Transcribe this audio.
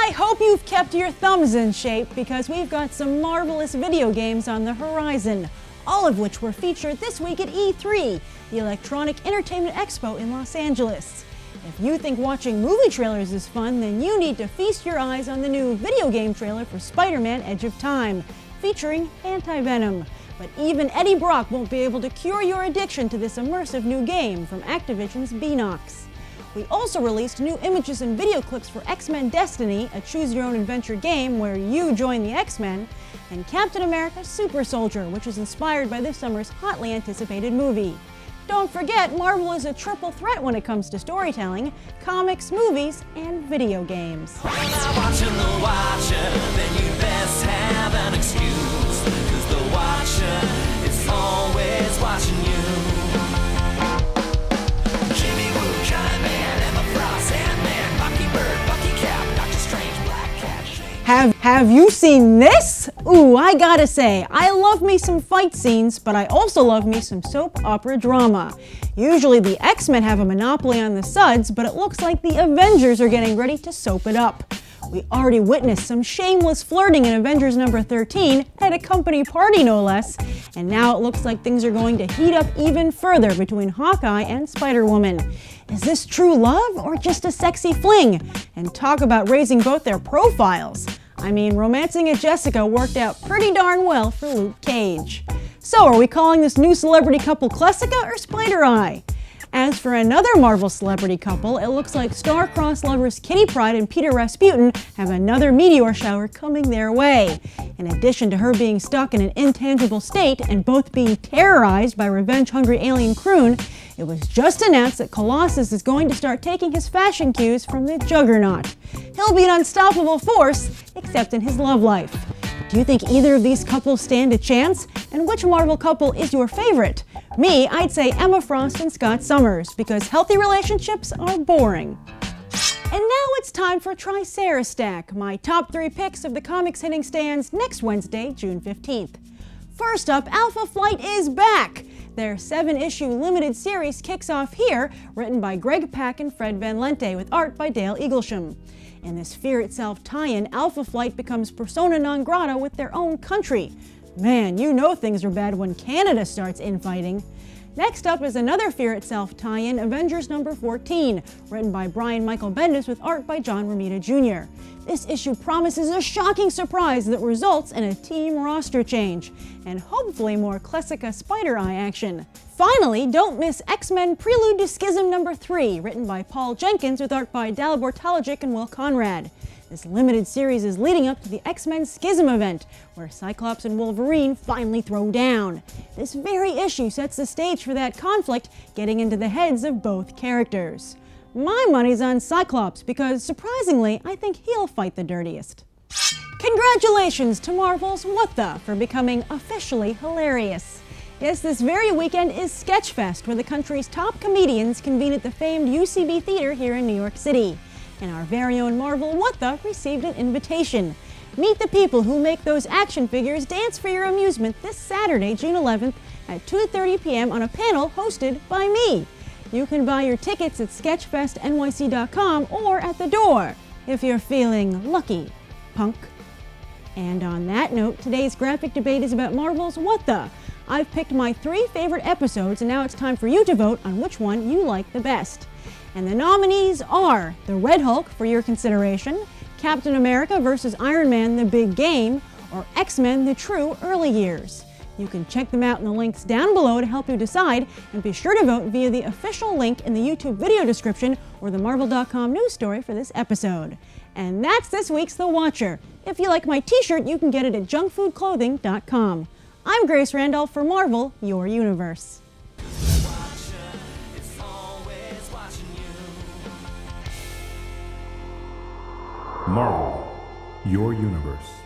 I hope you've kept your thumbs in shape because we've got some marvelous video games on the horizon, all of which were featured this week at E3, the Electronic Entertainment Expo in Los Angeles. If you think watching movie trailers is fun, then you need to feast your eyes on the new video game trailer for Spider-Man: Edge of Time, featuring Anti-Venom. But even Eddie Brock won't be able to cure your addiction to this immersive new game from Activision's Beenox. We also released new images and video clips for X-Men Destiny, a choose-your-own-adventure game where you join the X-Men, and Captain America: Super Soldier, which is inspired by this summer's hotly anticipated movie. Don't forget, Marvel is a triple threat when it comes to storytelling: comics, movies, and video games. Watching the Watcher, then you best have an excuse, 'cause the Watcher is always watching you. Jimmy Woo, Giant Man, Emma Frost, Ant-Man, Bucky Bird, Bucky Cap, Doctor Strange, Black Cat, Shane. Have you seen this? Ooh, I gotta say, I love me some fight scenes, but I also love me some soap opera drama. Usually the X-Men have a monopoly on the suds, but it looks like the Avengers are getting ready to soap it up. We already witnessed some shameless flirting in Avengers number 13, at a company party no less, and now it looks like things are going to heat up even further between Hawkeye and Spider-Woman. Is this true love or just a sexy fling? And talk about raising both their profiles. I mean, romancing a Jessica worked out pretty darn well for Luke Cage. So are we calling this new celebrity couple Klessica or Spider-Eye? As for another Marvel celebrity couple, it looks like star-crossed lovers Kitty Pryde and Peter Rasputin have another meteor shower coming their way. In addition to her being stuck in an intangible state and both being terrorized by revenge-hungry alien croon, it was just announced that Colossus is going to start taking his fashion cues from the Juggernaut. He'll be an unstoppable force, except in his love life. Do you think either of these couples stand a chance? And which Marvel couple is your favorite? Me, I'd say Emma Frost and Scott Summers, because healthy relationships are boring. And now it's time for Triceratops Stack, my top 3 picks of the comics hitting stands next Wednesday, June 15th. First up, Alpha Flight is back! Their 7-issue limited series kicks off here, written by Greg Pak and Fred Van Lente, with art by Dale Eaglesham. In this Fear Itself tie-in, Alpha Flight becomes persona non grata with their own country. Man, you know things are bad when Canada starts infighting. Next up is another Fear Itself tie-in, Avengers number 14, written by Brian Michael Bendis with art by John Romita Jr. This issue promises a shocking surprise that results in a team roster change, and hopefully more Klessica Spider-Eye action. Finally, don't miss X-Men Prelude to Schism number 3, written by Paul Jenkins with art by Dalibor Talajic and Will Conrad. This limited series is leading up to the X-Men Schism event, where Cyclops and Wolverine finally throw down. This very issue sets the stage for that conflict, getting into the heads of both characters. My money's on Cyclops because, surprisingly, I think he'll fight the dirtiest. Congratulations to Marvel's What The for becoming officially hilarious. Yes, this very weekend is Sketchfest, where the country's top comedians convene at the famed UCB Theater here in New York City. And our very own Marvel What The received an invitation. Meet the people who make those action figures dance for your amusement this Saturday, June 11th at 2:30 p.m. on a panel hosted by me. You can buy your tickets at sketchfestnyc.com or at the door, if you're feeling lucky, punk. And on that note, today's graphic debate is about Marvel's What The. I've picked my 3 favorite episodes, and now it's time for you to vote on which one you like the best. And the nominees are The Red Hulk for your consideration, Captain America vs. Iron Man: The Big Game, or X-Men: The True Early Years. You can check them out in the links down below to help you decide, and be sure to vote via the official link in the YouTube video description or the Marvel.com news story for this episode. And that's this week's The Watcher. If you like my t-shirt, you can get it at junkfoodclothing.com. I'm Grace Randolph for Marvel, Your Universe. Marvel, Your Universe.